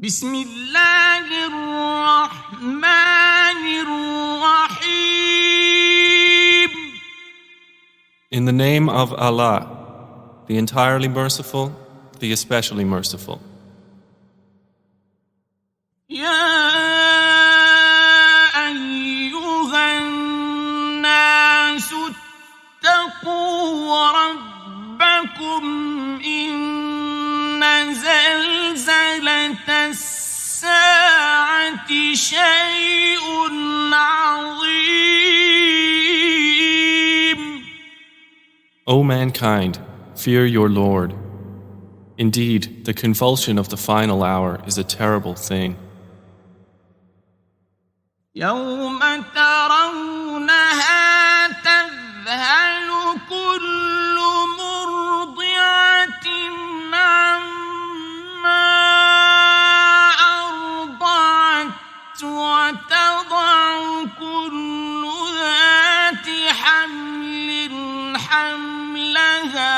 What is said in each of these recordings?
بسم الله الرحمن الرحيم. In the name of Allah, the entirely merciful, the especially merciful. يا أيها الناس اتقوا ربكم إن زلزلة الساعة شيء عظيم. O mankind, fear your Lord. Indeed, the convulsion of the final hour is a terrible thing. يوم ترونها تذهل كل مرضعة عما أرضعت وتضع كل ذات حمل حملها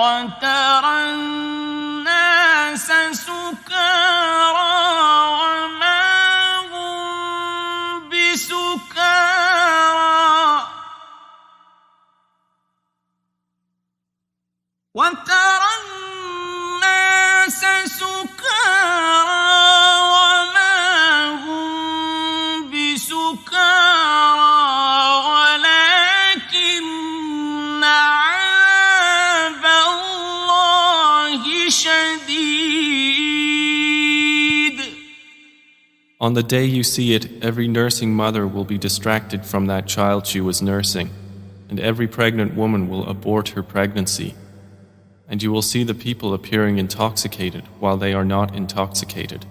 وترى الناس سكارى وترى الناس سكارى وما هم بسكارى ولكن عذاب الله شديد. On the day you see it, every nursing mother will be distracted from that child she was nursing, and every pregnant woman will abort her pregnancy. And you will see the people appearing intoxicated while they are not intoxicated.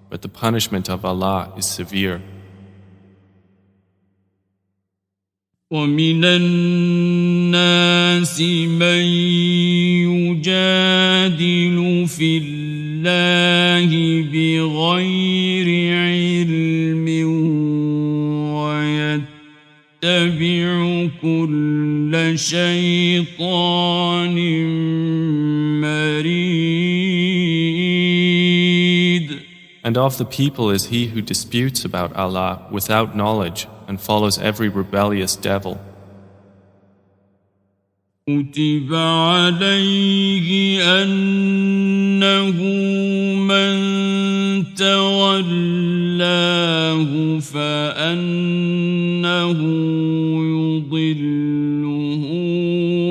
But the punishment of Allah is severe. وَمِنَ النَّاسِ مَن يُجَادِلُ فِي اللَّهِ بِغَيْرِ عِلْمٍ وَيَتَّبِعُ كُلَّ شَيْطَانٍ مريد. And of the people is he who disputes about Allah without knowledge and follows every rebellious devil. كتب عليه أنه من تولاه فأنه يضله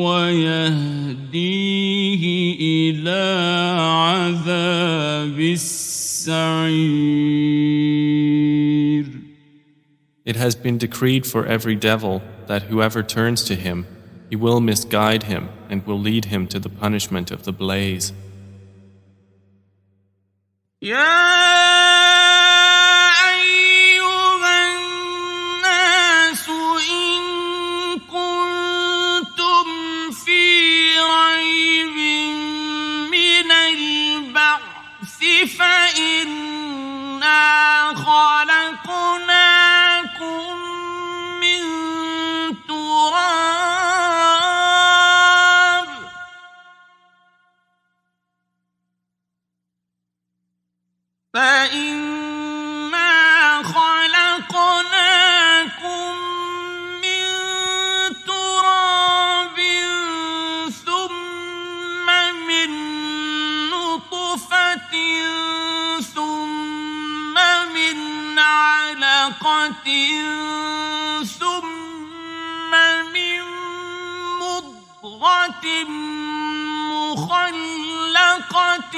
ويهديه إلى عذاب السعير. It has been decreed for every devil that whoever turns to him, he will misguide him and will lead him to the punishment of the blaze. فإنا خلقناكم من تراب ثم من نطفة ثم من علقة ثم من مضغة مخلقة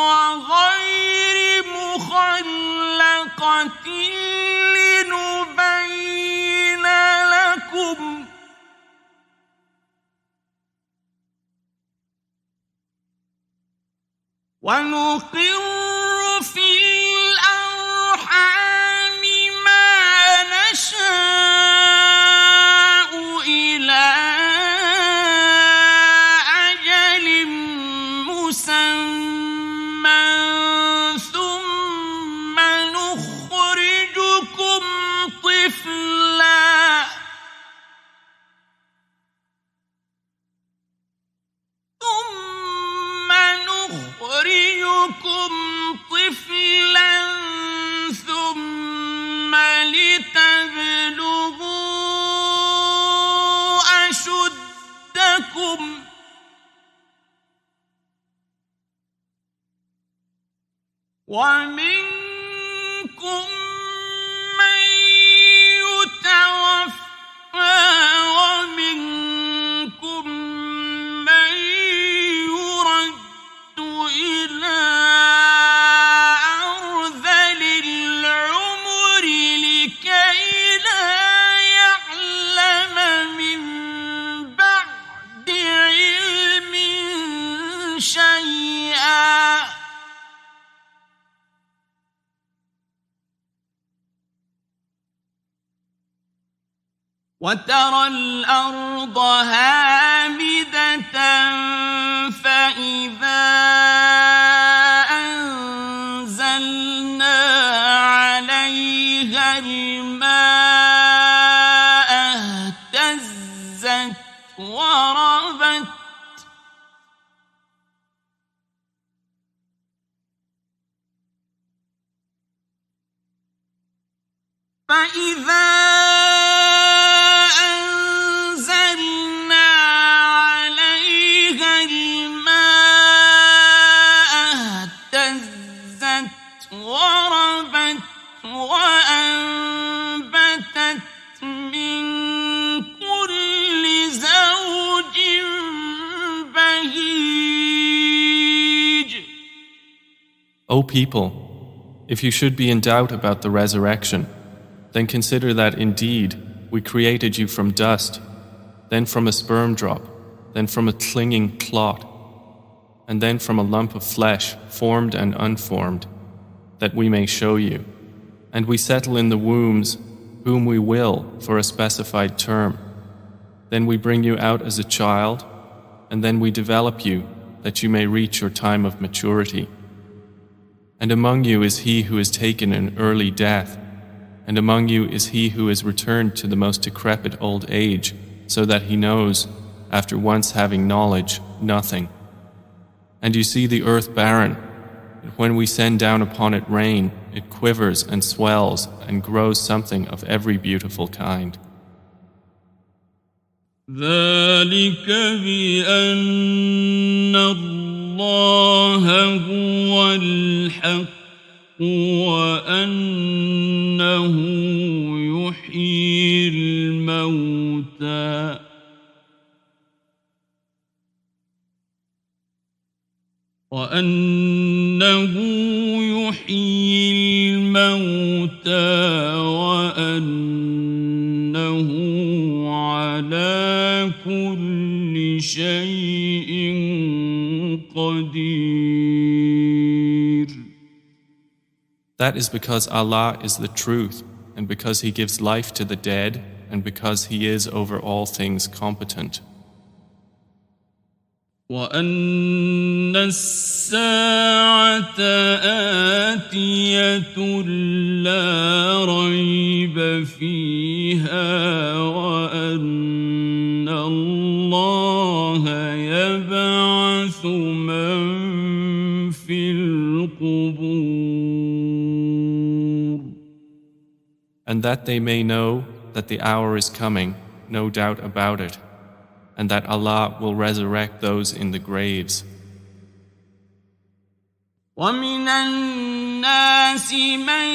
وغير مخلقة لنبين لكم ونقر في الأرحام ما نشاء إلى أجل مسمى ثم نخرجكم طفلا ومنكم من يتوفى ومنكم من يرد إلى أرذل العمر لكي لا يعلم من بعد علم شيئا وترى الأرض هامدة فإذا أنزلنا عليها الماء اهتزت وربت فإذا أنزلنا عليها الماء اهتزت وربت وأنبتت من كل زوج بهيج. O people, if you should be in doubt about the resurrection, then consider that indeed we created you from dust, then from a sperm drop, then from a clinging clot, and then from a lump of flesh, formed and unformed, that we may show you. And we settle in the wombs whom we will for a specified term. Then we bring you out as a child, and then we develop you that you may reach your time of maturity. And among you is he who is taken an early death, and among you is he who is returned to the most decrepit old age, so that he knows, after once having knowledge, nothing. And you see the earth barren, and when we send down upon it rain, it quivers and swells and grows something of every beautiful kind. ذلك بأن الله هو الحق وأنه يحيي الموتى وأنه على كل شيء قدير. That is because Allah is the truth, and because He gives life to the dead, and because He is over all things competent. وأن الساعة آتية لا ريب فيها وأن الله يبعث من في القبور. And that they may know that the hour is coming, no doubt about it, and that Allah will resurrect those in the graves. ومن الناس من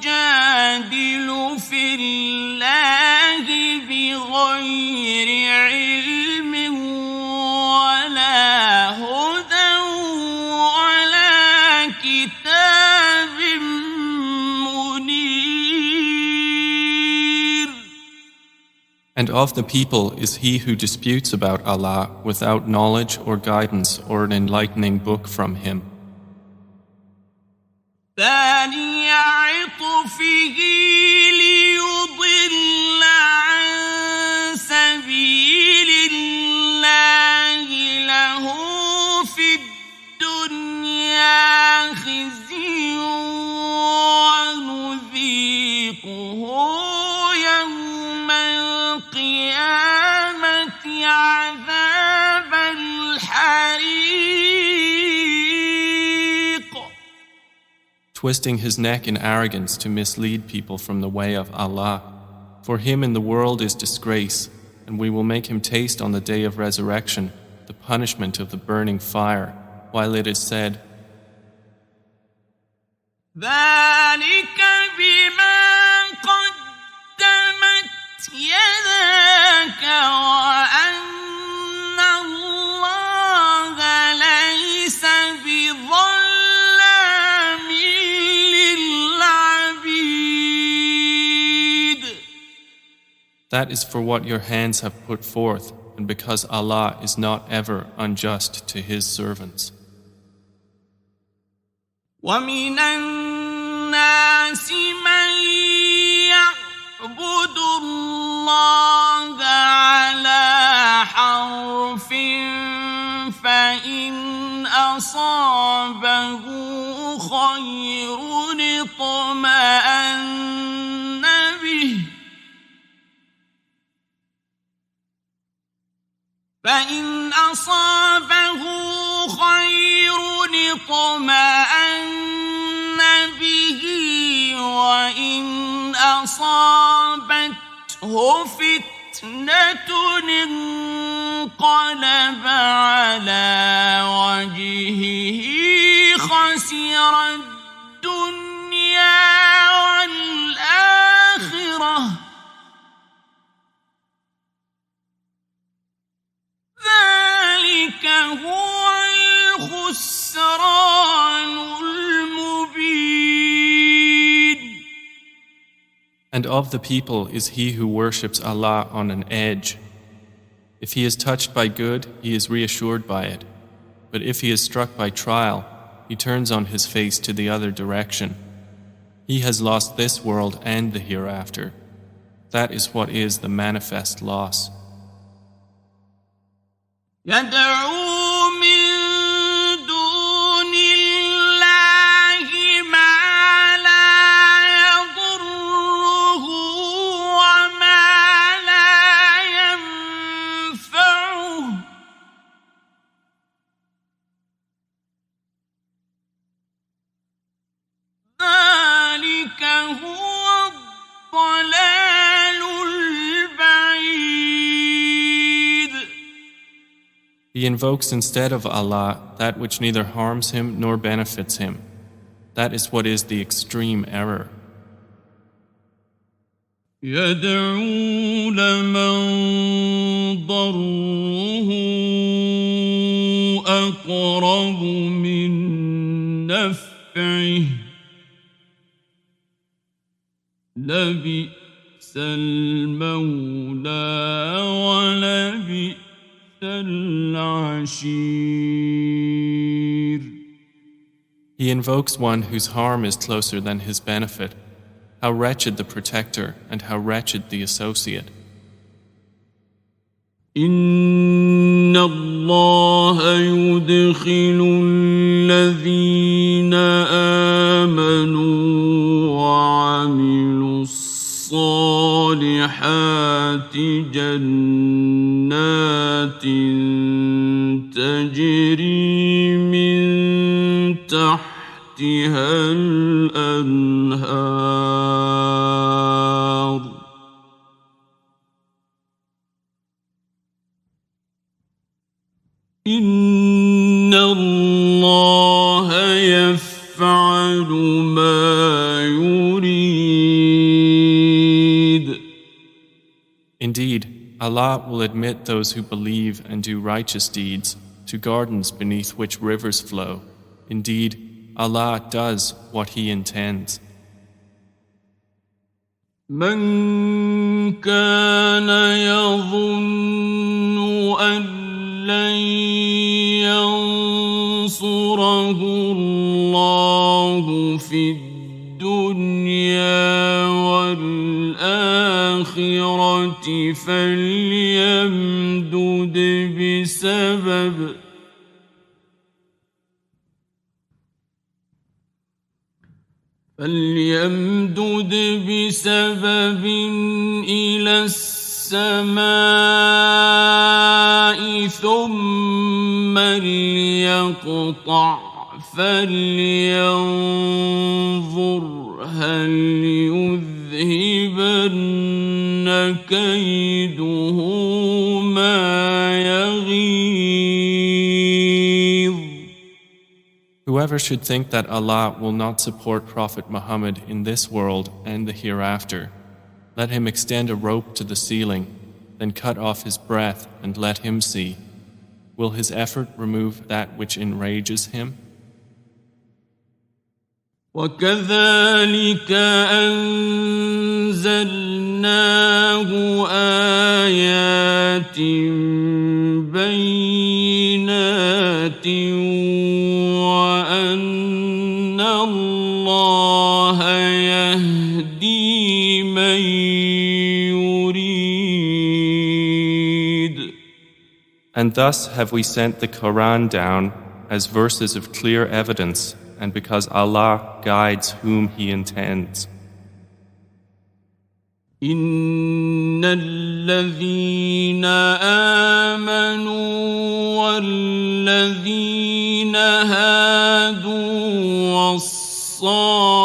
يجادل في الله بغير علم ولا هدى ولا كتاب منير. And of the people is he who disputes about Allah without knowledge or guidance or an enlightening book from Him. ثاني عطفه ليضل عن سبيل الله له في الدنيا خزي ونذيقه يوم القيامة عذاب الحريق. Twisting his neck in arrogance to mislead people from the way of Allah. For him in the world is disgrace, and we will make him taste on the day of resurrection the punishment of the burning fire, while it is said, ذلك بما قدمت يداك وأن الله ليس بظلام للعبيد. That is for what your hands have put forth, and because Allah is not ever unjust to His servants. وَمِنَ النَّاسِ مَن يَعْبُدُ اللَّهَ عَلَى حَرْفٍ فَإِنْ أَصَابَهُ خَيْرٌ اطْمَأَنَّ بِهِ فإن أصابه خير اطمأن به وإن أصابته فتنة انقلب على وجهه خسر الدنيا والآخرة ذلك هو الخسران المبين. And of the people is he who worships Allah on an edge. If he is touched by good, he is reassured by it. But if he is struck by trial, he turns on his face to the other direction. He has lost this world and the hereafter. That is what is the manifest loss. يدعو من دون الله ما لا يضره وما لا ينفعه ذلك هو الضلال البعيد. He invokes instead of Allah that which neither harms him nor benefits him. That is what is the extreme error. يدعو لمن ضره أقرب من نفعه لبئس المولى ولبئس العشير. He invokes one whose harm is closer than his benefit. How wretched the protector and how wretched the associate. إن الله يدخل الذين آمنوا وعملوا الصالحات جنات تجري من تحتها الأنهار إن الله يفعل ما يريد. Indeed, Allah will admit those who believe and do righteous deeds to gardens beneath which rivers flow. Indeed, Allah does what He intends. من كان يظن أن لن ينصره الله في الدنيا والآخرة فليمدد بسبب إلى السماء ثم ليقطع فلينظر هل يذهبن كيده ما يغيظ. Whoever should think that Allah will not support Prophet Muhammad in this world and the hereafter, let him extend a rope to the ceiling, then cut off his breath and let him see. Will his effort remove that which enrages him? وكذلك أنزلناه آيات بينات وأن الله يهدي من يريد. And thus have we sent the Quran down as verses of clear evidence, and because Allah guides whom He intends. إن الذين آمنوا والذين هادوا والصابئين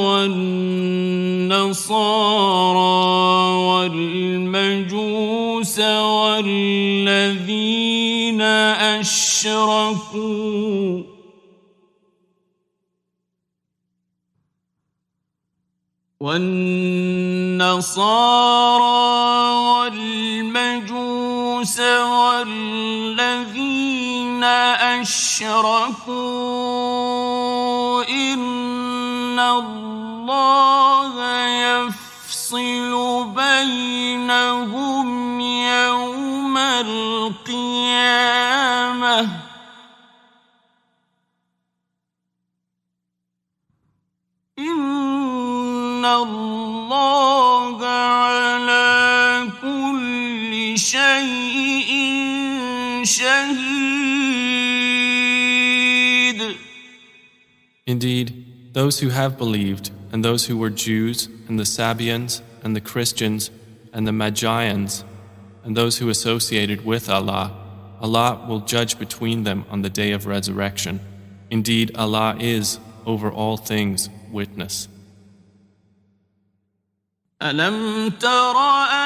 والنصارى والمجوس والذين أشركوا والنصارى والمجوس والذين أشركوا إن الله يفصل بينهم يوم القيامة إن الله على كل شيء شهيد. Indeed, those who have believed, and those who were Jews, and the Sabians, and the Christians, and the Magians, and those who associated with Allah, Allah will judge between them on the day of resurrection. Indeed, Allah is, over all things, witness. ألم تر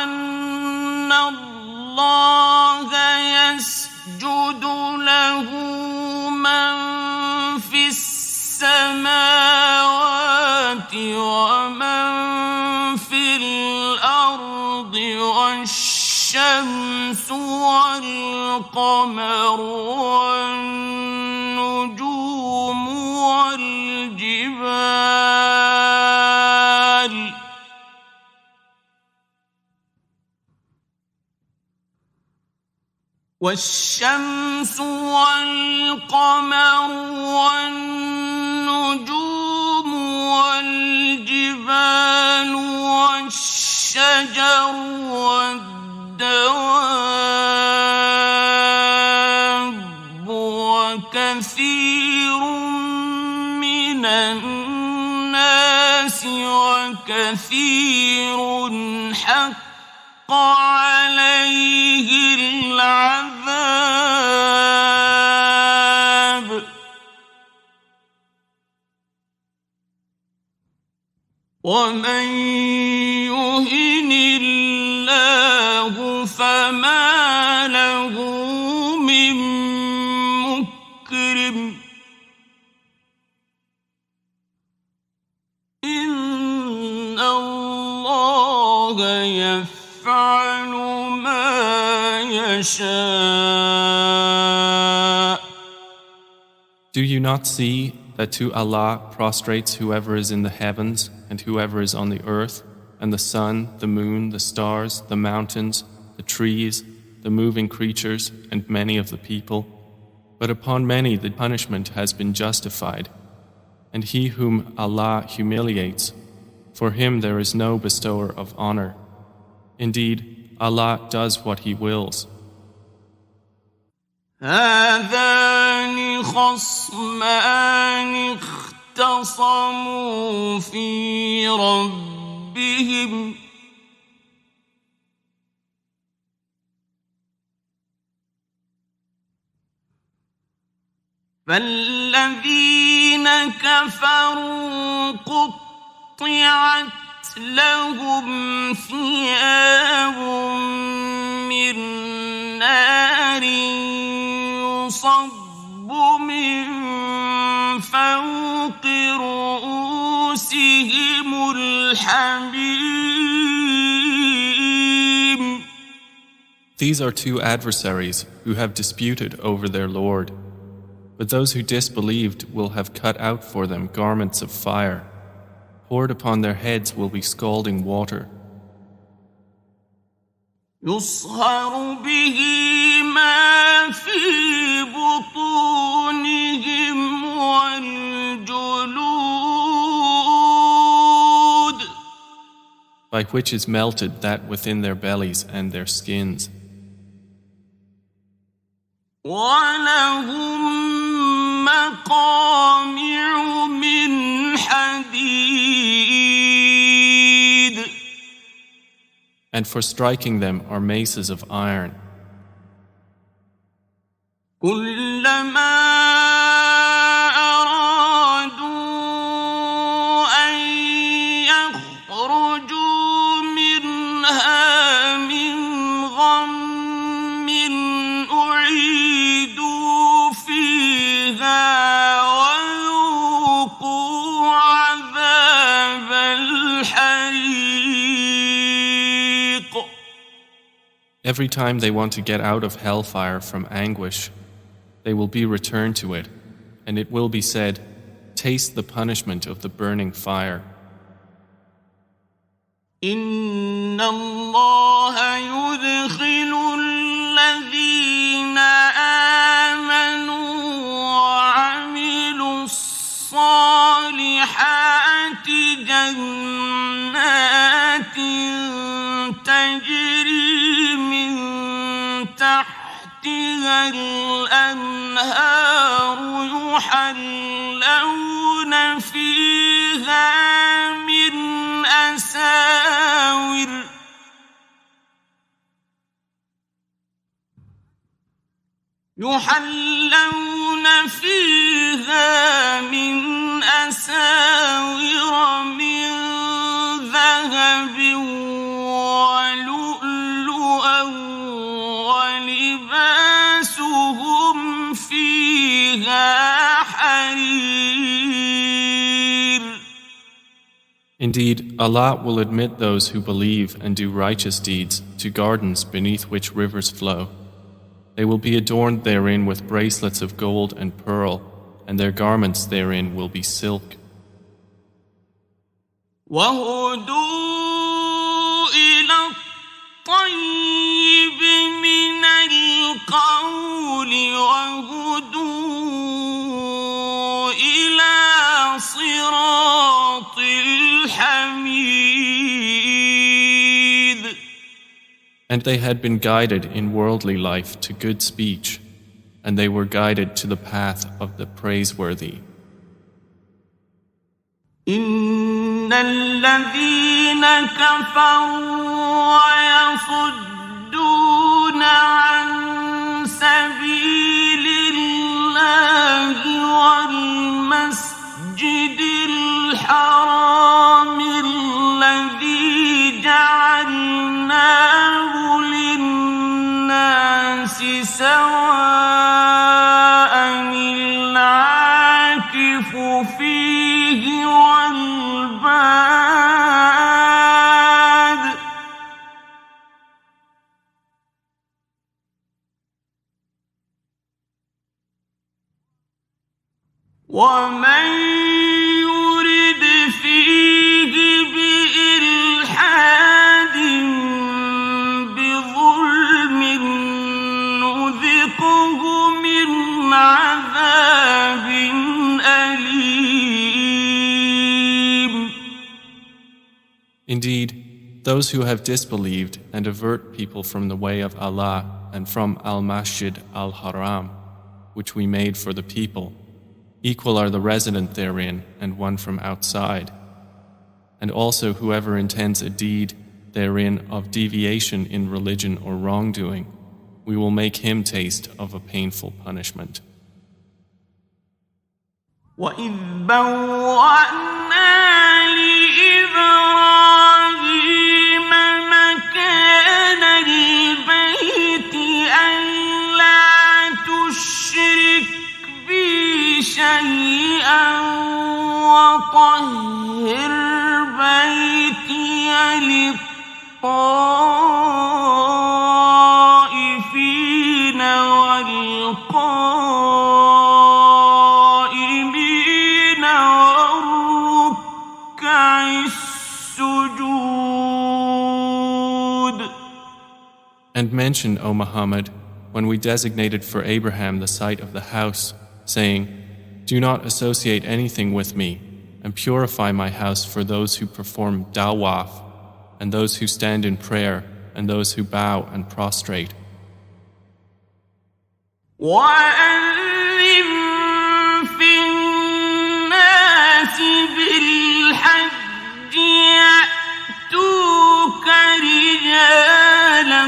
أن الله يسجد له من في السماوات ومن في الأرض والشمس والقمر والنجوم والشمس والقمر والنجوم والجبال والشجر والدواب وكثير من الناس وكثير حق عليه العذاب ومن يهن الله فما له من مكرم إن الله يفعل ما يشاء. Do you not see that to Allah prostrates whoever is in the heavens and whoever is on the earth, and the sun, the moon, the stars, the mountains, the trees, the moving creatures, and many of the people? But upon many the punishment has been justified. And he whom Allah humiliates, for him there is no bestower of honor. Indeed, Allah does what He wills. هذان خصمان اختصموا في ربهم فالذين كفروا قطعت لهم ثياب من نار يصب من فوق رؤوسهم الحميم. These are two adversaries who have disputed over their Lord. But those who disbelieved will have cut out for them garments of fire. Poured upon their heads will be scalding water. يصهر به ما في بطونهم والجلود. By which is melted that within their bellies and their skins. ولهم مقامع من حديد. And for striking them are maces of iron. كلما أرادوا أن يخرجوا منها من غم أعيدوا فيها وذوقوا عذاب الحريق. Every time they want to get out of hellfire from anguish, they will be returned to it, and it will be said, taste the punishment of the burning fire. إن الله يدخل الذين آمنوا وعملوا الصالحات جنات تجري من تحتها الأنهار يحلون فيها من أساور من ذهب ولؤلؤا ولباسهم فيها حرير. Indeed, Allah will admit those who believe and do righteous deeds to gardens beneath which rivers flow. They will be adorned therein with bracelets of gold and pearl, and their garments therein will be silk. وهدوا إلى الطيب من القول وهدوا إلى صراط الحميد. And they had been guided in worldly life to good speech, and they were guided to the path of the praiseworthy. إن الذين كفروا ويصدون عن سبيل الله والمسجد الحرام الذي جعلناه للناس سواء العاكف فيه والباد ومن يرد فيه بإلحاد بظلم نذقه من عذاب أليم. Indeed, those who have disbelieved and avert people from the way of Allah and from Al-Masjid Al-Haram, which we made for the people, equal are the resident therein and one from outside. And also whoever intends a deed therein of deviation in religion or wrongdoing, we will make him taste of a painful punishment. وَإِذْ بَوَّأْنَا لِإِبْرَاهِيمَ مَكَانَ الْبَيْتِ أَلَّا تُشْرِكْ بِي شَيْئًا وطهر بيتي للطائفين والقائمين والركع السجود. And mention, O Muhammad, when we designated for Abraham the site of the house, saying, "Do not associate anything with me, and purify my house for those who perform dawaf, and those who stand in prayer, and those who bow and prostrate." وَأَذِّن فِي النَّاسِ بِالْحَجِّ يَأْتُوكَ رِجَالًا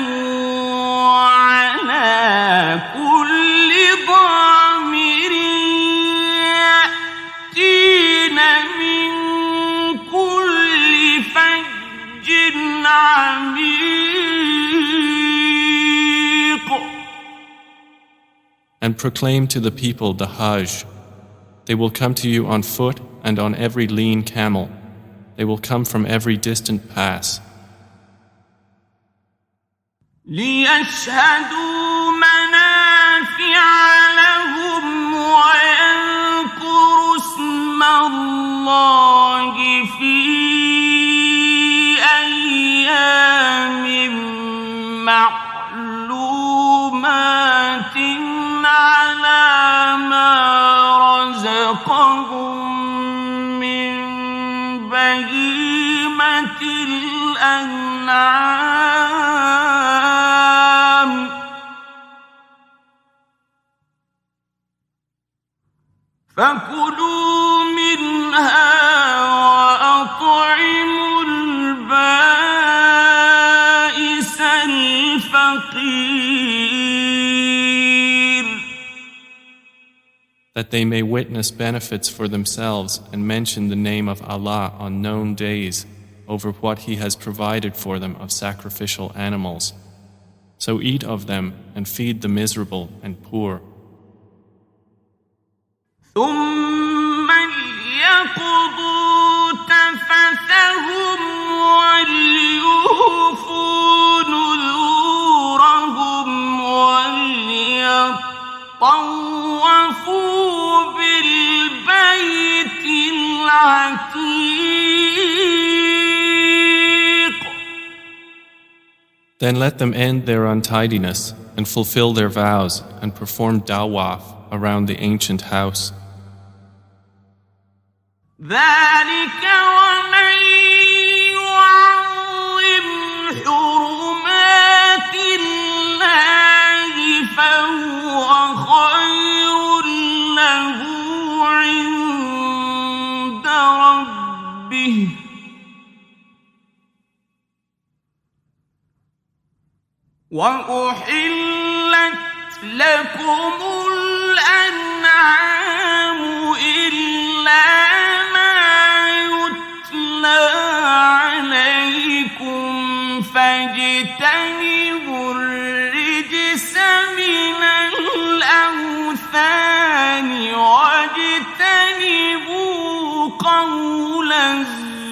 وَعَلَى كُلِّ ضَامِرٍ يَأْتِينَ مِن كُلِّ فَجٍّ عَمِيقٍ. And proclaim to the people the Hajj. They will come to you on foot and on every lean camel. They will come from every distant pass. لِيَشْهَدُوا مَنَافِعَ لَهُمْ وَيَذْكُرُوا اسْمَ اللَّهِ فِي أَيَّامٍ مَّعْلُومَاتٍ عَلَىٰ مَا رَزَقَهُم مِّن بَهِيمَةِ الْأَنْعَامِ. فَكُلُوا مِنْهَا وَأَطْعِمُوا الْبَائِسَ الْفَقِيرَ. That they may witness benefits for themselves and mention the name of Allah on known days over what He has provided for them of sacrificial animals. So eat of them and feed the miserable and poor. ثُمَّ لْيَقْضُوا تَفَثَهُمْ وَلْيُوفُوا نُذُورَهُمْ وَلْيَطَّوَّفُوا بِالْبَيْتِ الْعَتِيقِ. Then let them end their untidiness and fulfill their vows and perform dawaf around the ancient house. ذَلِكَ وَمَن يُعَظِّمْ حُرُمَاتِ اللَّهِ فَهُوَ خَيْرٌ لَّهُ عِندَ رَبِّهِ. وَأُحِلَّتْ لَكُمُ الْأَنْعَامُ إِلَّا مَا يُتْلَىٰ عَلَيْكُمْ فَاجْتَنِبُوا الرِّجْسَ مِنَ الْأَوْثَانِ وَاجْتَنِبُوا قَوْلَ الزُّورِ.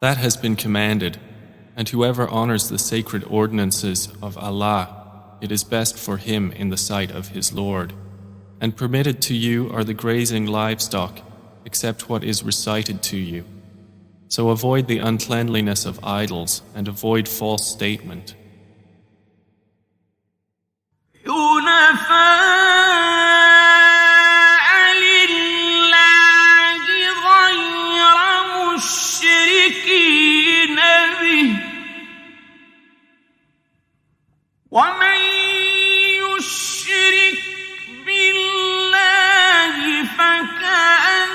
That has been commanded, and whoever honors the sacred ordinances of Allah, it is best for him in the sight of his Lord. And permitted to you are the grazing livestock, except what is recited to you. So avoid the uncleanliness of idols and avoid false statement. وَمَن يُشْرِكْ بِاللَّهِ فَكَأَنَّمَا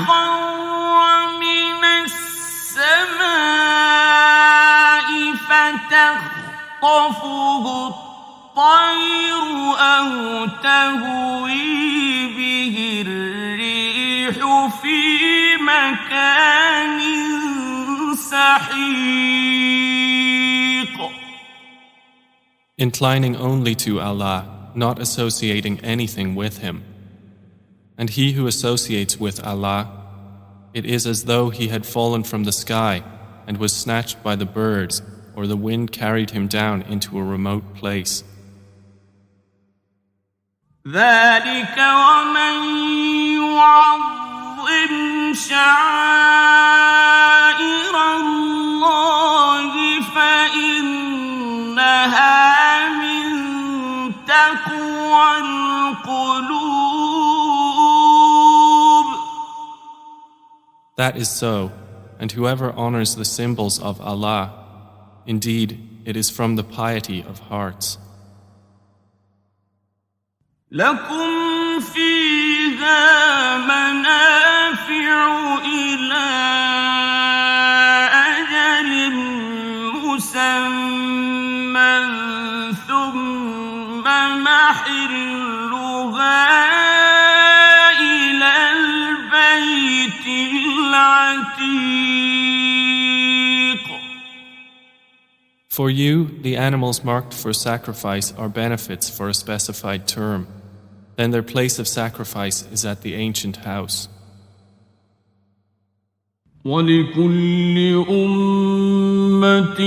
خَرَّ مِنَ السَّمَاءِ فَتَخْطَفُهُ الطَّيْرُ أَوْ تَهْوِي بِهِ الرِّيحُ فِي مَكَانٍ سَحِيقٍ. inclining only to Allah, not associating anything with Him. And he who associates with Allah, it is as though he had fallen from the sky and was snatched by the birds, or the wind carried him down into a remote place. ذلك ومن يعظم شعائر الله فإنها من تقوى القلوب. That is so, and whoever honors the symbols of Allah, indeed, it is from the piety of hearts. لكم فيها منافع إلى أجل مسمى ثم محلها إلى البيت العتيق. For you, the animals marked for sacrifice are benefits for a specified term. Then their place of sacrifice is at the ancient house. وَلِكُلِّ أُمَّةٍ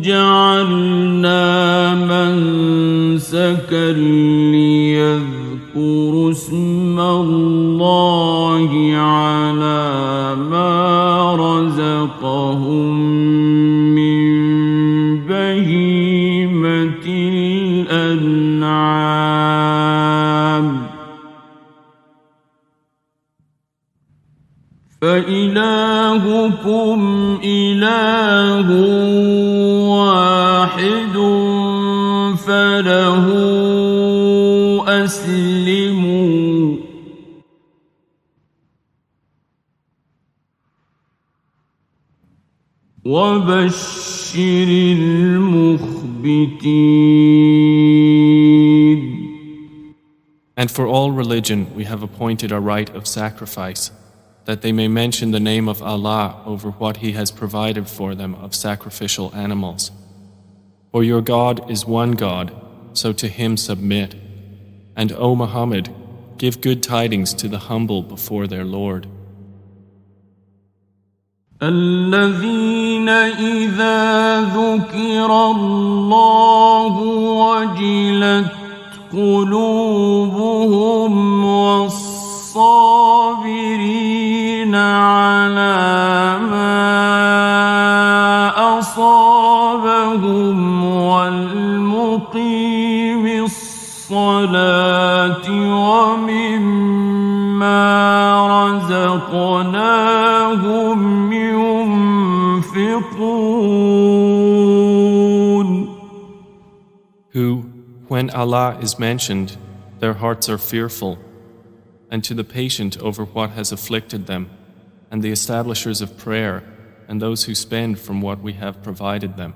جَعَلْنَا مَنسَكًا لِيَذْكُرُوا اسْمَ اللَّهِ عَلَى مَا رَزَقَهُم مِّن بَهِيمَةِ الْأَنْعَامِ. فإلهكم إله واحد فله أسلموا وبشر المخبتين. And for all religion we have appointed a rite of sacrifice, that they may mention the name of Allah over what He has provided for them of sacrificial animals. For your God is one God, so to Him submit. And O Muhammad, give good tidings to the humble before their Lord. الذين إذا ذكر الله وجلت قلوبهم والصابرين على ما أصابهم والمقيم الصلاة ومما رزقناهم ينفقون. Who, when Allah is mentioned, their hearts are fearful, and to the patient over what has afflicted them, and the establishers of prayer, and those who spend from what we have provided them.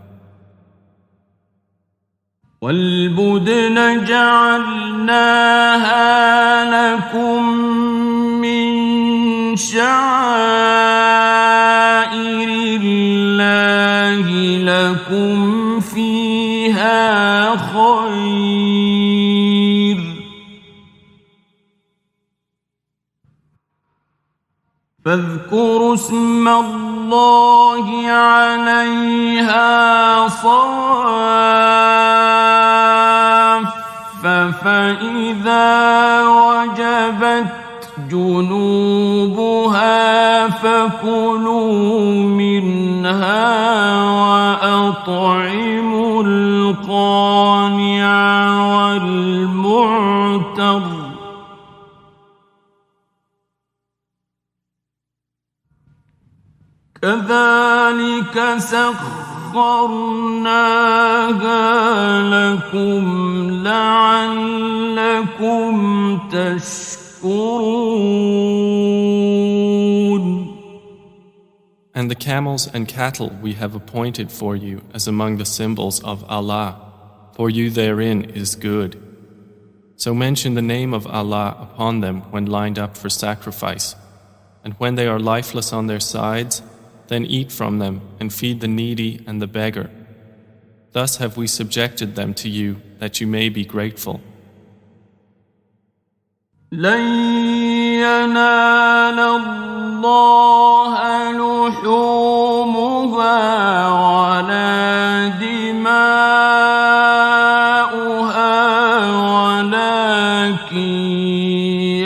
وَالْبُدْنَ جَعَلْنَاهَا لَكُم مِّن شَعَائِرِ اللَّهِ لَكُمْ فِيهَا خَيْرٌ فاذكروا اسم الله عليها صواف فإذا وجبت جنوبها فكلوا منها وأطعموا القانع والمعتر كذلك سخرناها لكم لعلكم تشكرون. And the camels and cattle we have appointed for you as among the symbols of Allah, for you therein is good. So mention the name of Allah upon them when lined up for sacrifice, and when they are lifeless on their sides, then eat from them and feed the needy and the beggar. Thus have we subjected them to you that you may be grateful. لن ينال الله لحومها ولا دماؤها ولكن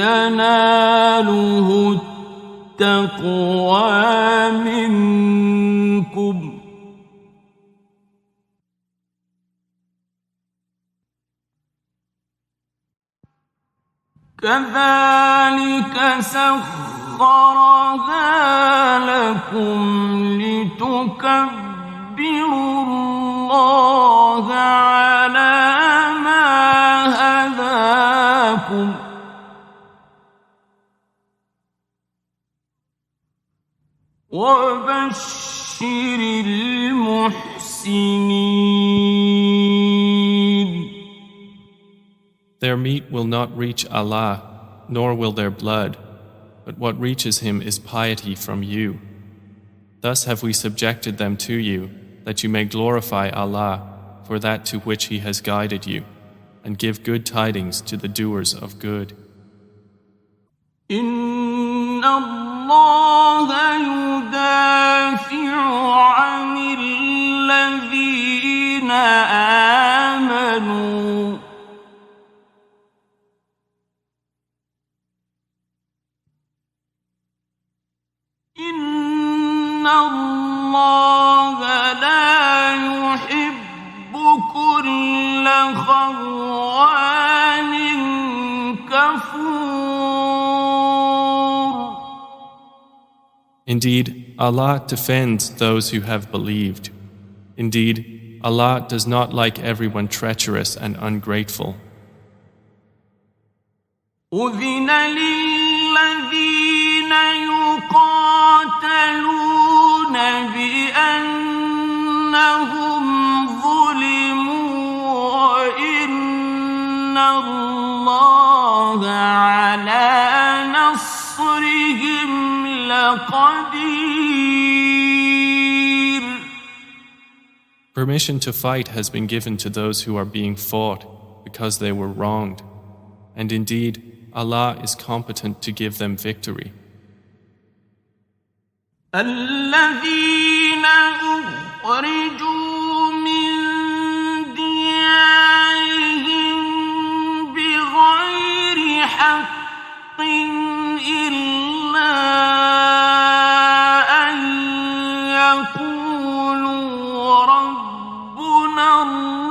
يناله التقوى منكم كذلك سخرها لكم لتكبروا الله على ما هداكم وبشر المحسنين. Their meat will not reach Allah, nor will their blood, but what reaches Him is piety from you. Thus have we subjected them to you, that you may glorify Allah for that to which He has guided you, and give good tidings to the doers of good. Inna Allah yudafi'u 'anil ladhina amanu إن الله لا يحب كل خوان كفور. Indeed, Allah defends those who have believed. Indeed, Allah does not like everyone treacherous and ungrateful. أذن للذين يقاتلون بأنهم ظلموا وإن الله على نصرهم لقدير. Permission to fight has been given to those who are being fought because they were wronged. And indeed, Allah is competent to give them victory. الذين أخرجوا من ديارهم بغير حق إلا أن يقولوا ربنا الله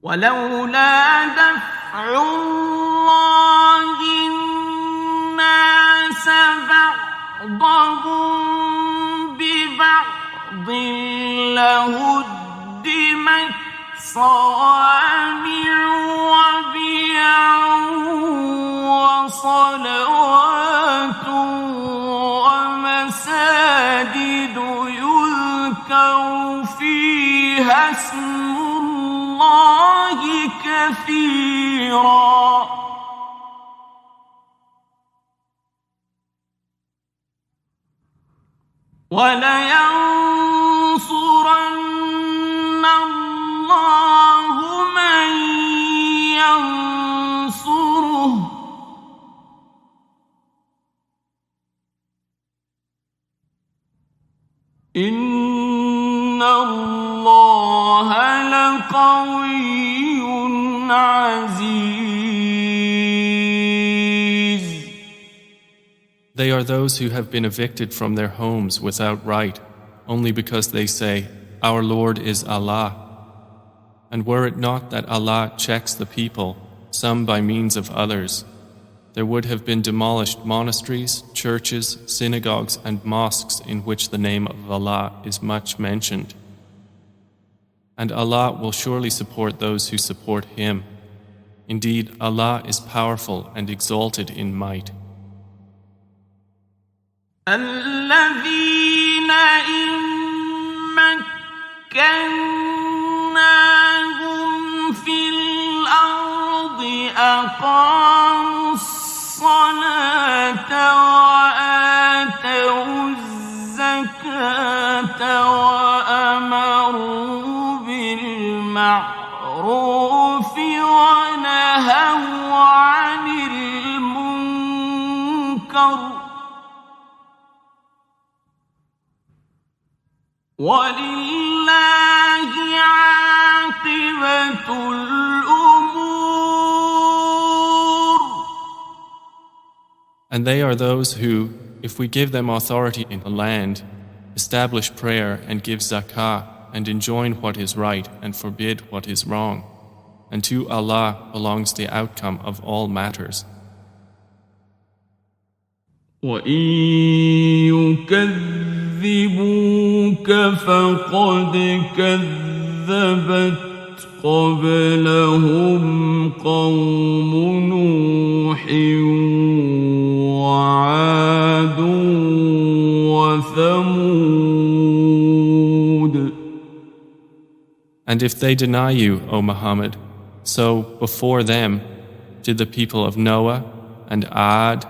ولولا دفع الله الناس بعضهم ببعض لهدمت صوامع وبيع وصلوات ومساجد يذكر فيها اسم الله كثيرا ولينصرن الله من ينصره إن الله لقوي عزيز. They are those who have been evicted from their homes without right, only because they say, Our Lord is Allah. And were it not that Allah checks the people, some by means of others, there would have been demolished monasteries, churches, synagogues, and mosques in which the name of Allah is much mentioned. And Allah will surely support those who support Him. Indeed, Allah is powerful and exalted in might. الذين إن مكناهم في الأرض أقاموا الصلاة ولله عاقبة الأمور. And they are those who, if we give them authority in the land, establish prayer and give zakah and enjoin what is right and forbid what is wrong. And to Allah belongs the outcome of all matters. وَإِن يُكَذِّبُوكَ فَقَدْ كَذَّبَتْ قَبْلَهُمْ قَوْمُ نُوحٍ وَعَادٌ وَثَمُودُ. And if they deny you, O Muhammad, so before them did the people of Noah and Ad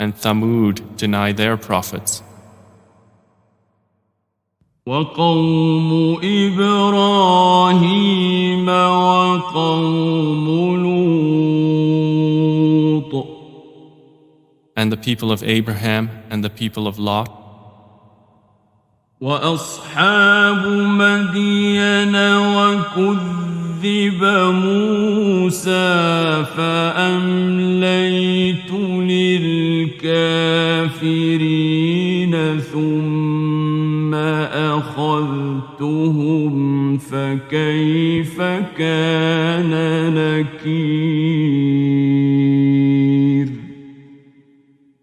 and Thamud deny their prophets. وَقَوْمُ إِبْرَاهِيمَ وَقَوْمُ لُوطٍ. And the people of Abraham and the people of Lot. وَأَصْحَابُ مَدْيَنَ وَكُذِّبَ مُوسَى فَأَمْلَيْتُ لِلْكَافِرِينَ ثُمَّ أَخَذْتُهُمْ فَكَيْفَ كَانَ نَكِيرِ.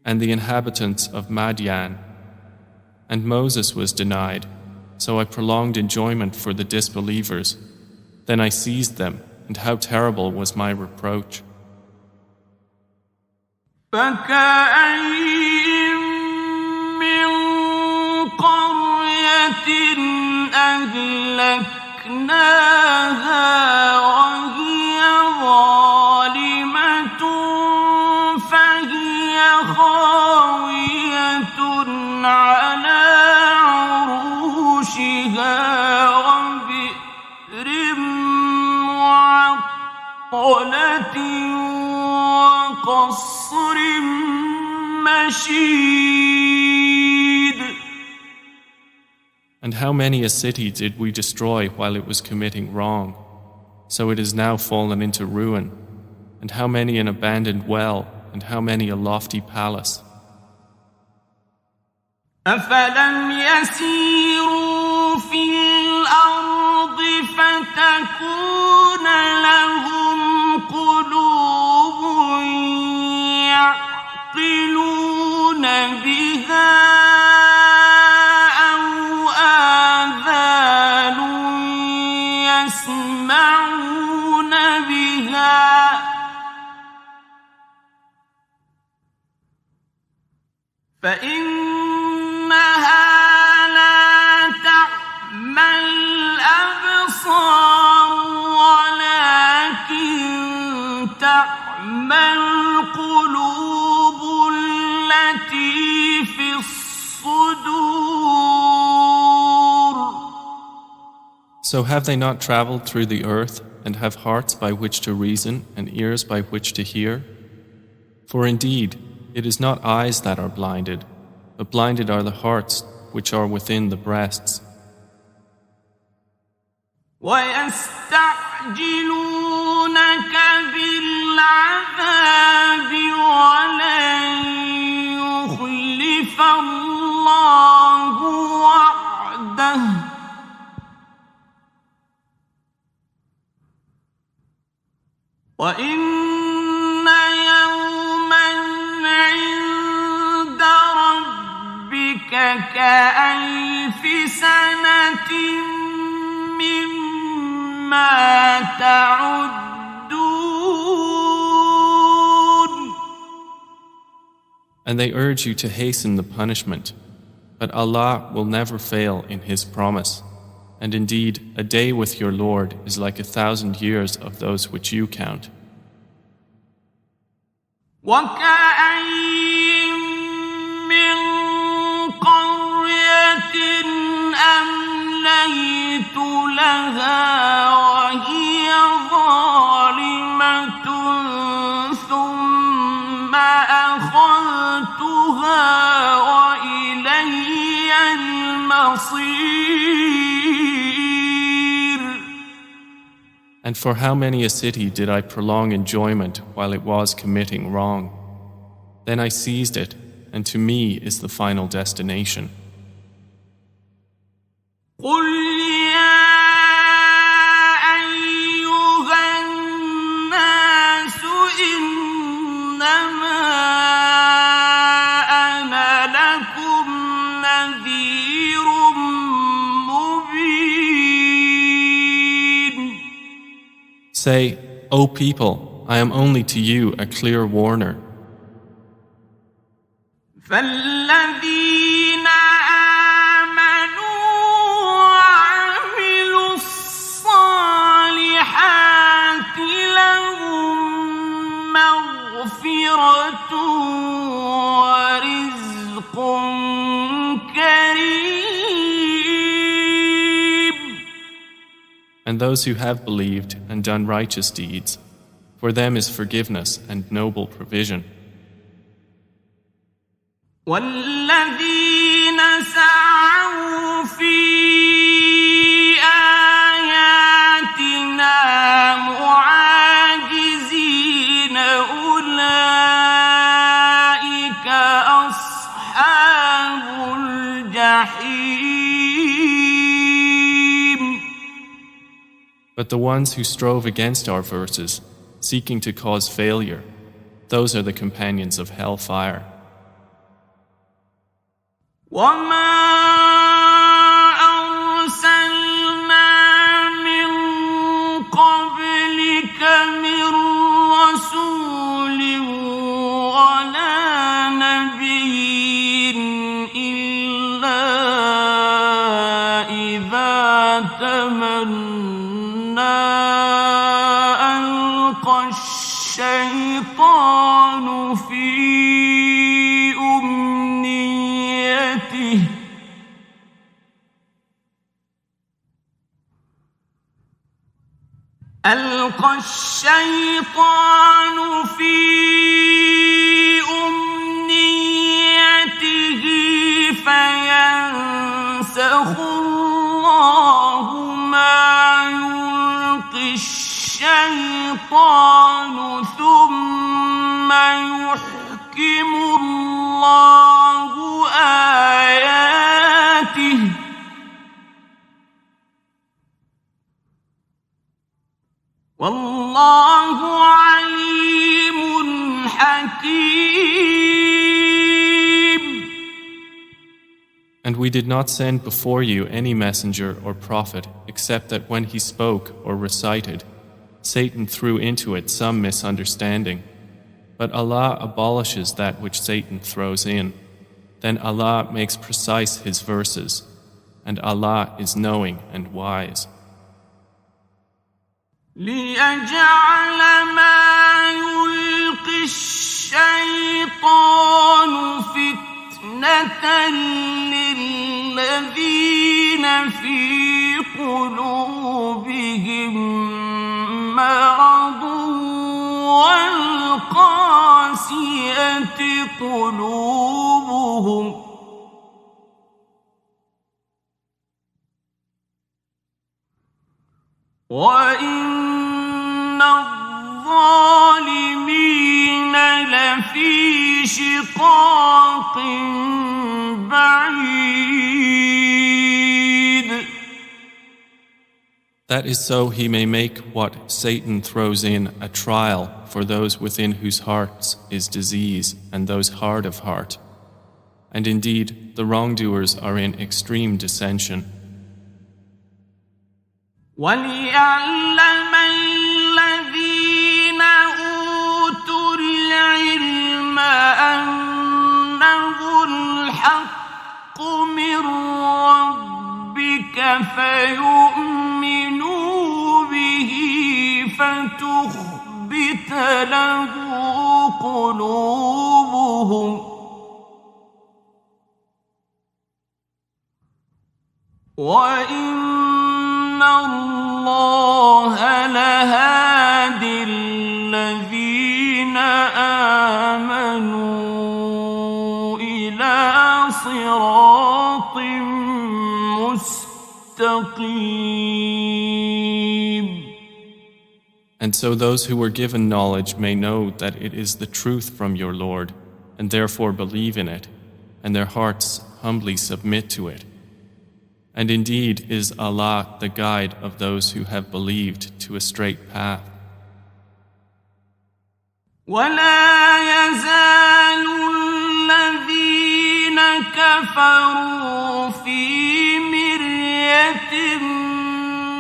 And the inhabitants of Madian. And Moses was denied, so I prolonged enjoyment for the disbelievers. Then I seized them, and how terrible was my reproach. فَكَأَيِّن مِّن قَرْيَةٍ أَهْلَكْنَاهَا وَهِيَ ظَالِمَةٌ فَهِيَ خَاوِيَةٌ عَلَى عُرُوشِهَا وَبِئْرٍ مُّعَطَّلَةٍ وَقَصْرٍ مَّشِيدٍ. And how many a city did we destroy while it was committing wrong, so it is now fallen into ruin, and how many an abandoned well, and how many a lofty palace. أَفَلَمْ يَسِيرُوا فِي الْأَرْضِ فَتَكُونَ لَهُمْ قُلُوبٌ يَعْقِلُونَ بِهَا أَوْ آذَانٌ يَسْمَعُونَ بِهَا فإنها لا تعمى الأبصار ولكن تعمى القلوب التي في الصدور. So have they not traveled through the earth and have hearts by which to reason and ears by which to hear? For indeed, it is not eyes that are blinded, but blinded are the hearts which are within the breasts. وَيَسْتَعْجِلُونَكَ بِالْعَذَابِ وَلَن يُخْلِفَ اللَّهُ وَعْدَهُ وَإِنَّ يَوْمًا عِندَ رَبِّكَ كَأَلْفِ سَنَةٍ مِّمَّا تَعُدُّونَ. And they urge you to hasten the punishment, but Allah will never fail in His promise. And indeed, a day with your Lord is like 1,000 years of those which you count. وَكَأَيِّن مِّن قَرْيَةٍ أَمْلَيْتُ لَهَا وَهِيَ ظَالِمَةٌ ثُمَّ أَخَذْتُهَا وَإِلَيَّ الْمَصِيرُ. And for how many a city did I prolong enjoyment while it was committing wrong? Then I seized it, and to me is the final destination. قل يا أيها الناس إنما أنا لكم نذير مبين. Say, O people, I am only to you a clear warner. فالذين آمنوا وعملوا الصالحات لهم مغفرة ورزق كريم. And those who have believed and done righteous deeds, for them is forgiveness and noble provision. والذين سعوا في آياتنا معاجزين أولئك أصحاب الجحيم. But the ones who strove against our verses, seeking to cause failure, those are the companions of hellfire. وما أرسلنا من قبلك من رسول ولا نبي إلا إذا تمنى ألقى الشيطان في أمنيته فينسخ الله ما يلقي الشيطان ثم يحكم الله آياته والله عليم حكيم. And we did not send before you any messenger or prophet except that when he spoke or recited, Satan threw into it some misunderstanding. But Allah abolishes that which Satan throws in. Then Allah makes precise His verses, and Allah is knowing and wise. ليجعل ما يلقي الشيطان فتنة للذين في قلوبهم مرض والقاسية قلوبهم وإن الظالمين لفي شقاق بعيد. That is so he may make what Satan throws in a trial for those within whose hearts is disease and those hard of heart. And indeed, the wrongdoers are in extreme dissension. وَلِيَعْلَمَ الَّذِينَ أُوتُوا الْعِلْمَ أَنَّهُ الْحَقُّ مِنْ رَبِّكَ فَيُؤْمِنُوا بِهِ فَتُخْبِتَ لَهُ قُلُوبُهُمْ وَإِنَّ اللَّهَ لَهَادِي الَّذِينَ آمَنُوا إِلَى صِرَاطٍ مُسْتَقِيمٍ. And so those who were given knowledge may know that it is the truth from your Lord, and therefore believe in it, and their hearts humbly submit to it. And indeed is Allah the guide of those who have believed to a straight path. ولا يزال الذين كفروا في مرية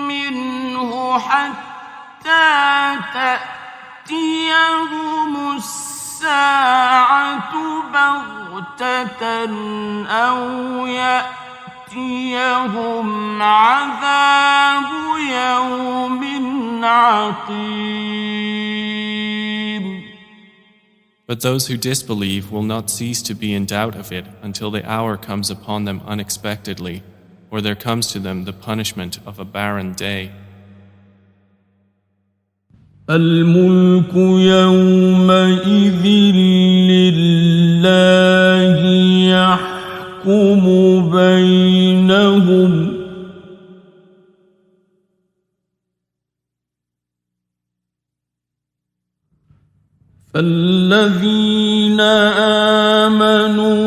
منه حتى تأتيهم الساعة بغتة أو يأتيهم عذاب يوم عقيم. But those who disbelieve will not cease to be in doubt of it until the hour comes upon them unexpectedly, or there comes to them the punishment of a barren day. الملك يومئذ لله يحكم بينهم فالذين آمنوا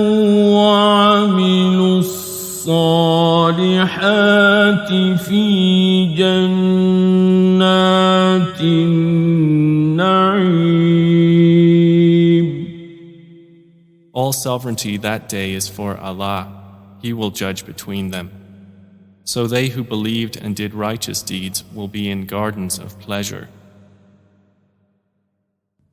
وعملوا الصالحات في جنات النعيم. All sovereignty that day is for Allah. He will judge between them. So they who believed and did righteous deeds will be in gardens of pleasure.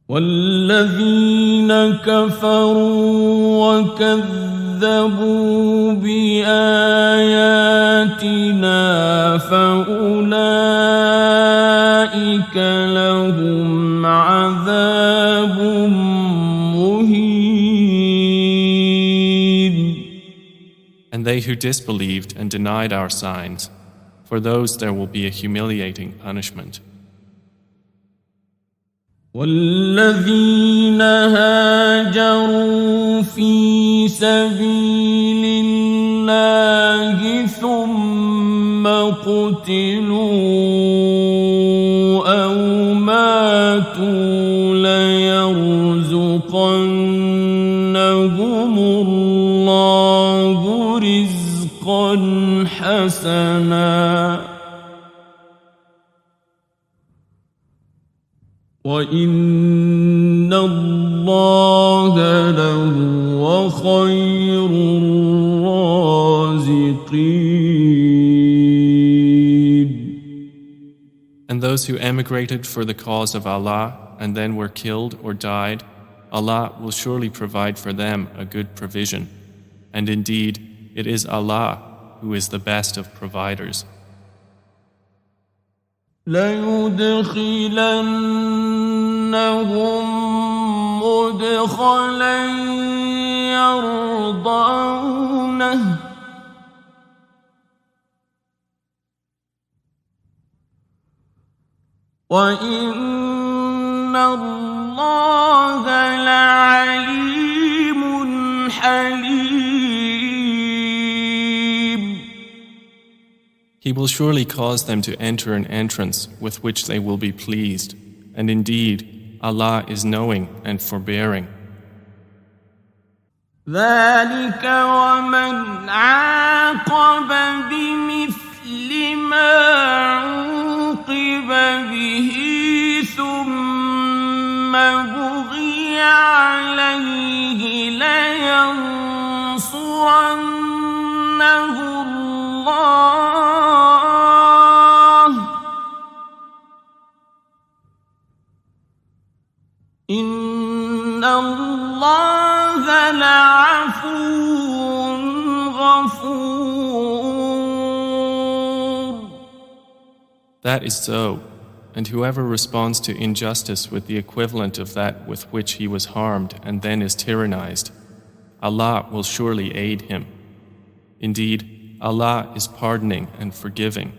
والذين كفروا وكذبوا بآياتنا فأولئك لهم عذاب مهين. And they who disbelieved and denied our signs, for those there will be a humiliating punishment. والذين هاجروا في سبيل الله ثم قتلوا أو ماتوا ليرزقنهم الله رزقا حسنا وَإِنَّ اللَّهَ لَهُوَ خَيْرُ الرَّازِقِينَ. And those who emigrated for the cause of Allah and then were killed or died, Allah will surely provide for them a good provision. And indeed, it is Allah who is the best of providers. لَيُدْخِلَنَّهُمْ مُدْخَلًا يَرْضَوْنَهُ وَإِنَّ اللَّهَ لَعَلِيمٌ حَلِيمٌ. He will surely cause them to enter an entrance with which they will be pleased, and indeed, Allah is knowing and forbearing. ذلك ومن عاقب بمثل ما عوقب به ثم بغي عليه لينصرنه الله إن الله لعفو غفور. That is so, and whoever responds to injustice with the equivalent of that with which he was harmed and then is tyrannized, Allah will surely aid him. Indeed, Allah is pardoning and forgiving.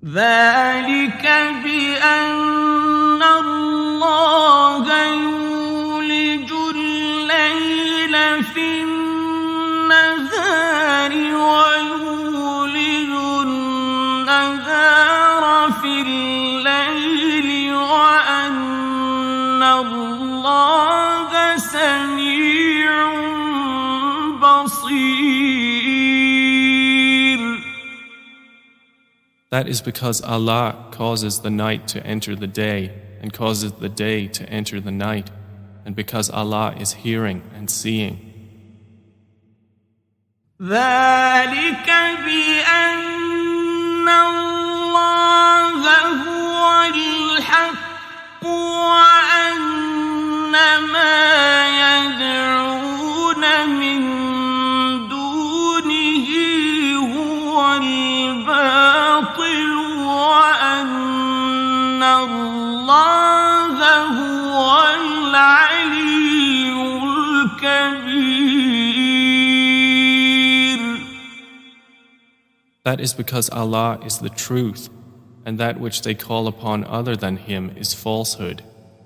ذلك بأن الله يولج الليل في النهار ويولج النهار في That is because Allah causes the night to enter the day and causes the day to enter the night, and because Allah is hearing and seeing. ذلك بأن الله هو الحق وأن ما يدعون من دونه هو الباطل وأن الله هو العلي الكبير. That is because Allah is the truth, and that which they call upon other than Him is falsehood,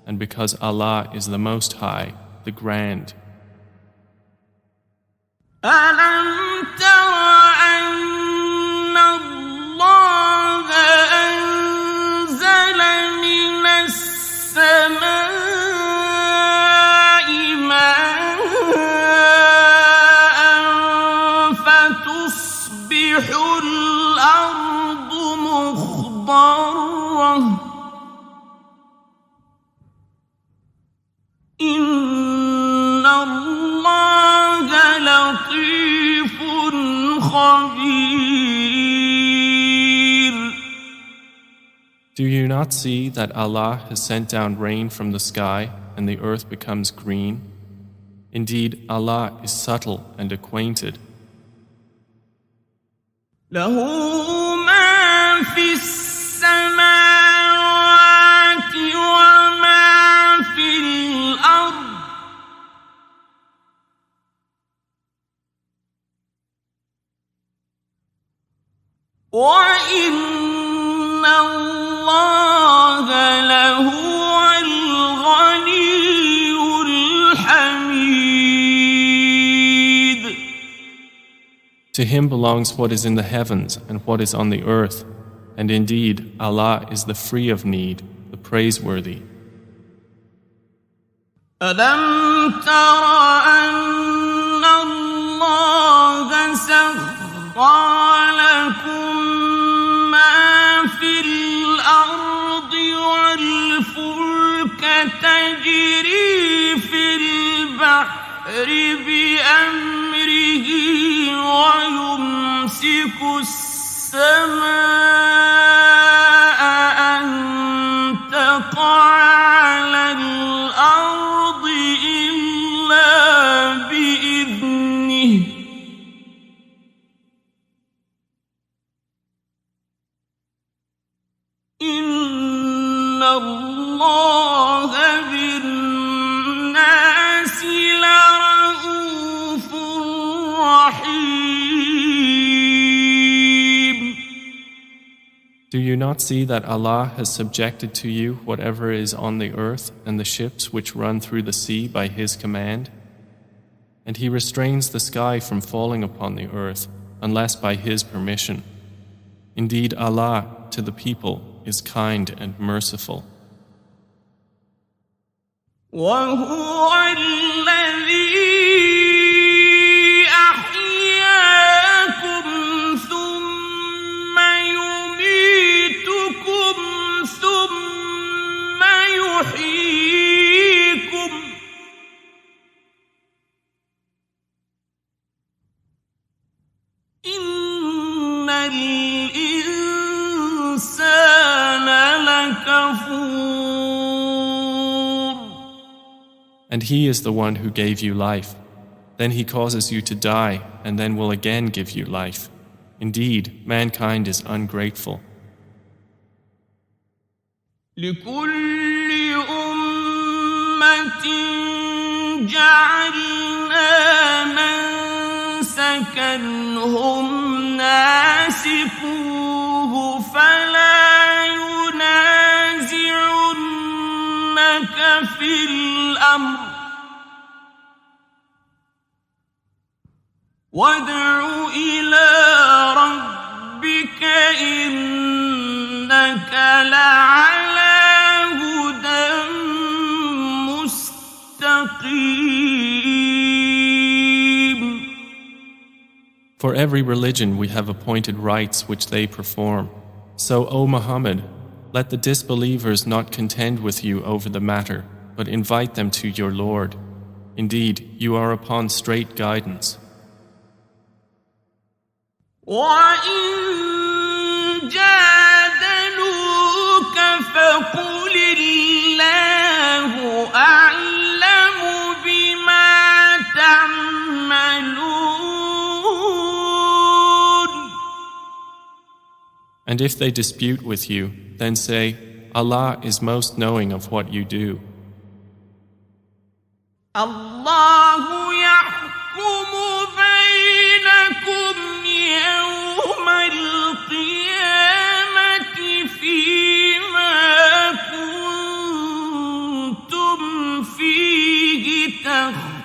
and because Allah is the Most High, the Grand. ألم تر أن الله أنزل من السماء ماء فتصبح الأرض مخضرة إن الله لطيف خبير. Do you not see that Allah has sent down rain from the sky and the earth becomes green? Indeed, Allah is subtle and acquainted. له ما في السماوات وما في الأرض وإن الله لهو الغني الحميد. To Him belongs what is in the heavens and what is on the earth, and indeed Allah is the free of need, the praiseworthy. ألم تر أن الله سخر لكم ما في الأرض والفلك تجري في البحر بأمره ويمسك السماء أن تقع على الأرض إلا بإذنه إن الله بالناس لرءوف رحيم. Do you not see that Allah has subjected to you whatever is on the earth and the ships which run through the sea by His command? And He restrains the sky from falling upon the earth unless by His permission. Indeed, Allah to the people is kind and merciful. وهو الذي أحياكم ثم يميتكم ثم يحييكم إن الإنسان لكفور. And He is the one who gave you life. Then He causes you to die and then will again give you life. Indeed, mankind is ungrateful. لكل أمة جعلنا منسكا هم ناسكوه فلا ينازعنك في الأمر وادع إلى ربك إنك لعلى هدى مستقيم. For every religion we have appointed rites which they perform. So, O Muhammad, let the disbelievers not contend with you over the matter, but invite them to your Lord. Indeed, you are upon straight guidance. وَإِن جَادَلُوكَ فَقُلِ اللَّهُ أَعْلَمُ بِمَا تَعْمَلُونَ. And if they dispute with you, then say, Allah is most knowing of what you do. الله يحكم بينكم يوم القيامة فيما كنتم فيه تختلفون.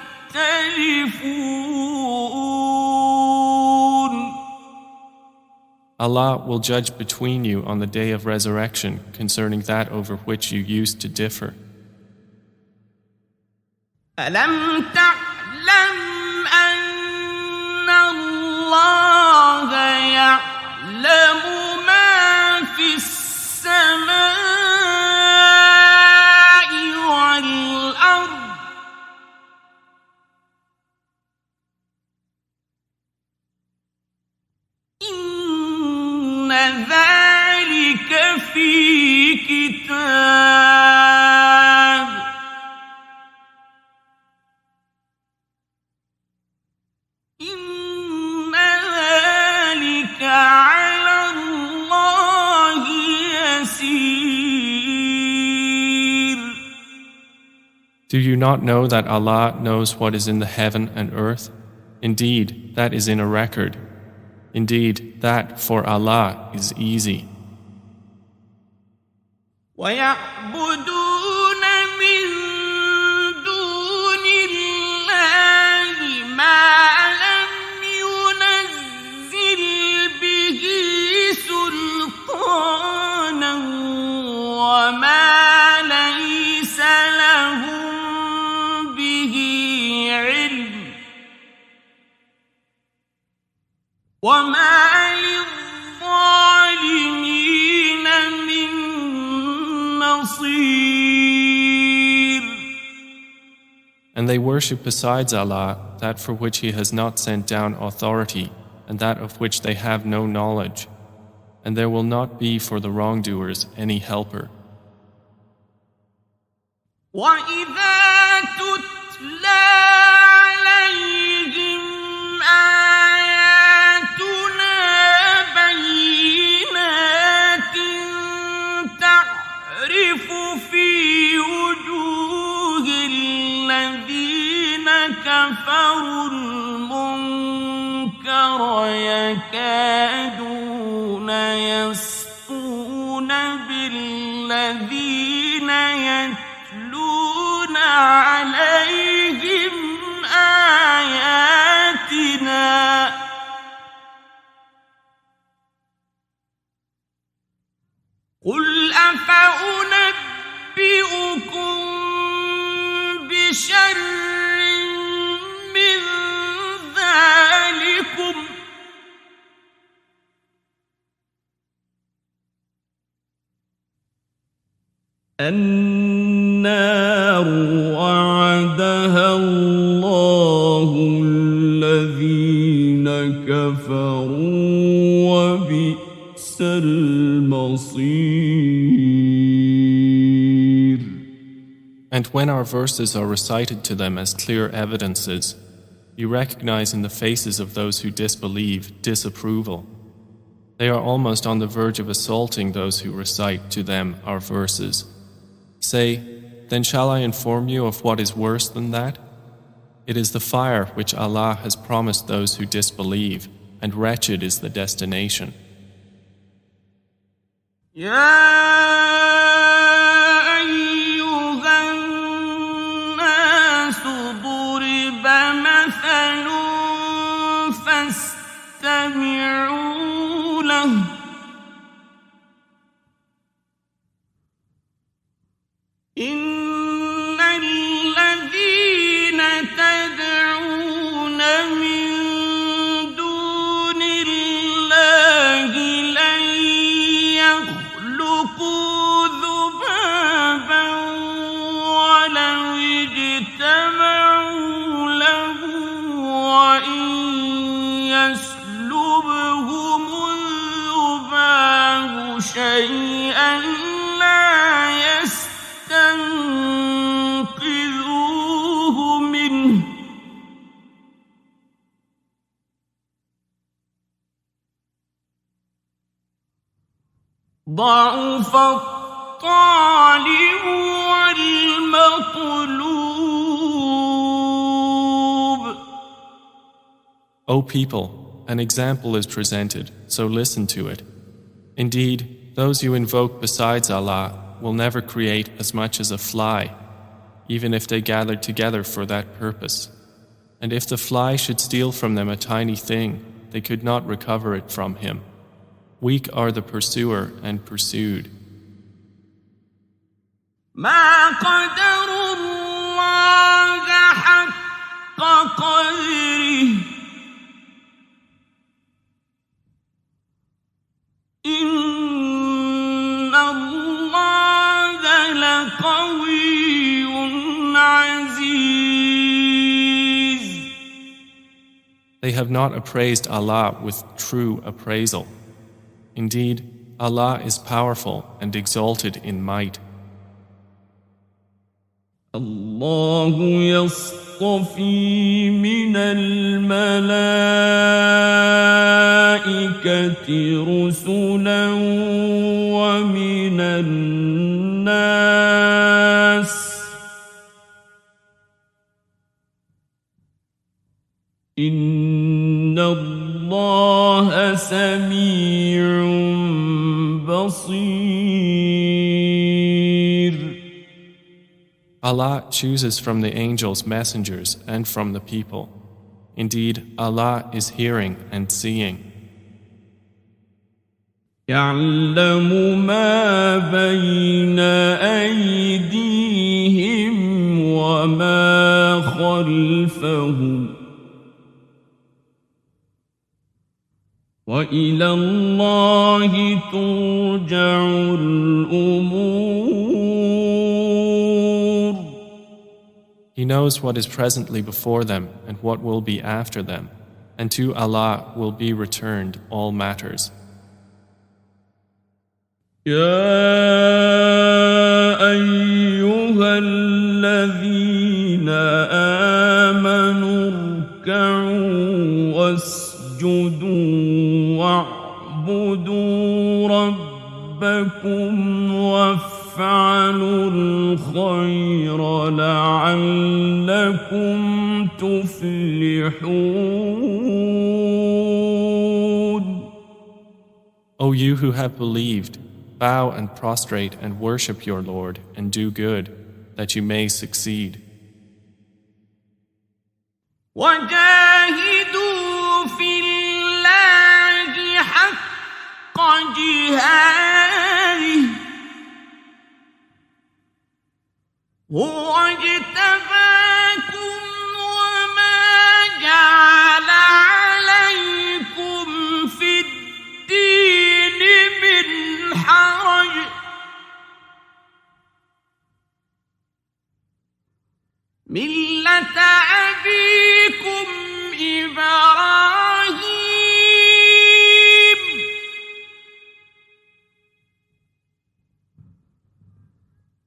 Allah will judge between you on the day of resurrection concerning that over which you used to differ. ألم تعلم أن الله يعلم ما في السماء والأرض إن ذلك في كتاب إن ذلك على الله يسير. Do you not know that Allah knows what is in the heaven and earth? Indeed, that is in a record. Indeed, that for Allah is easy. ويعبدون من دون الله ما لم ينزل به سلطانا وما ليس لهم به علم وما للظالمين من نصير. And they worship besides Allah that for which He has not sent down authority and that of which they have no knowledge, and there will not be for the wrongdoers any helper. وَإِذَا تُتْلَى عَلَيْهِمْ آيَاتُنَا بَيِّنَاتٍ تَعْرِفُ فِي وُجُوهِ الَّذِينَ كَفَرُوا الْمُنكَرَ يَكَادُونَ يَسْطُونَ بِالَّذِينَ يَتْلُونَ عليهم آياتنا قل أفأنبئكم بشر من ذلكم النار وعدها الله الذين كفروا وبئس المصير. And when our verses are recited to them as clear evidences, you recognize in the faces of those who disbelieve disapproval. They are almost on the verge of assaulting those who recite to them our verses. Say, then shall I inform you of what is worse than that? It is the fire which Allah has promised those who disbelieve, and wretched is the destination. ضرب مثل فاستمعوا له إن الذين تدعون من دون الله لن شيئا لا يستنقذوه منه ضعف الطالب والمطلوب. O people, an example is presented, so listen to it. Indeed, those you invoke besides Allah will never create as much as a fly, even if they gathered together for that purpose. And if the fly should steal from them a tiny thing, they could not recover it from him. Weak are the pursuer and pursued. ما قدر الله حق قدره إن الله لقوي عزيز. They have not appraised Allah with true appraisal. Indeed, Allah is powerful and exalted in might. الله يصطفي من الملائكة رسلا ومن الناس إن الله سميع بصير. Allah chooses from the angels messengers and from the people. Indeed, Allah is hearing and seeing. يعلم ما بين أيديهم وما خلفهم وإلى الله ترجع الأمور. He knows what is presently before them and what will be after them, and to Allah will be returned all matters. يا أيها الذين آمنوا اركعوا واسجدوا واعبدوا ربكم وافعلوا الخير لعلكم تفلحون. O you who have believed, bow and prostrate and worship your Lord and do good, that you may succeed. وجاهدوا في الله حق جهاده هو اجتباكم وما جعل عليكم في الدين من حرج ملة أبيكم إبراهيم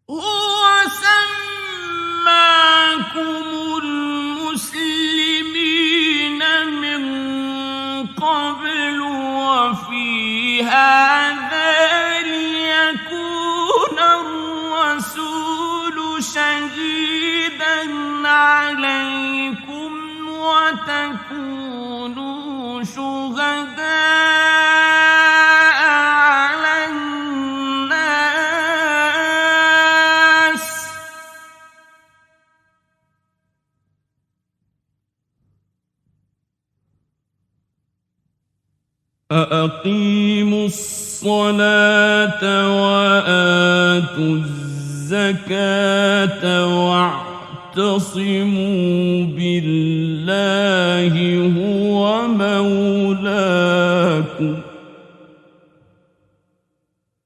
هو سماكم المسلمين من قبل وفي هذا ليكون الرسول شهيدا عليكم وتكونوا شهداء على الناس فأقيموا الصلاة وآتوا الزكاة واعتصموا بالله هو مولاكم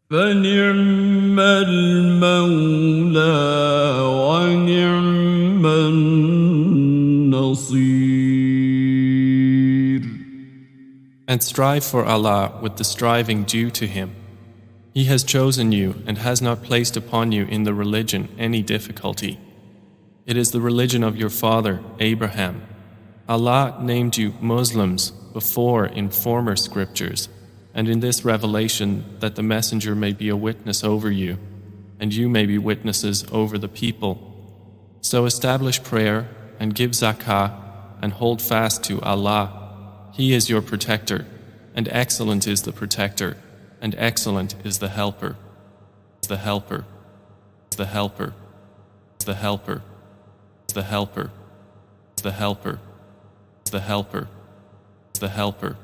فنعم المولى ونعم النصير. And strive for Allah with the striving due to Him. He has chosen you and has not placed upon you in the religion any difficulty. It is the religion of your father, Abraham. Allah named you Muslims before in former scriptures, and in this revelation that the messenger may be a witness over you, and you may be witnesses over the people. So establish prayer and give zakah and hold fast to Allah. He is your protector, and excellent is the protector, and excellent is the helper. The helper. The helper. The helper. The helper. The helper. The helper. The helper.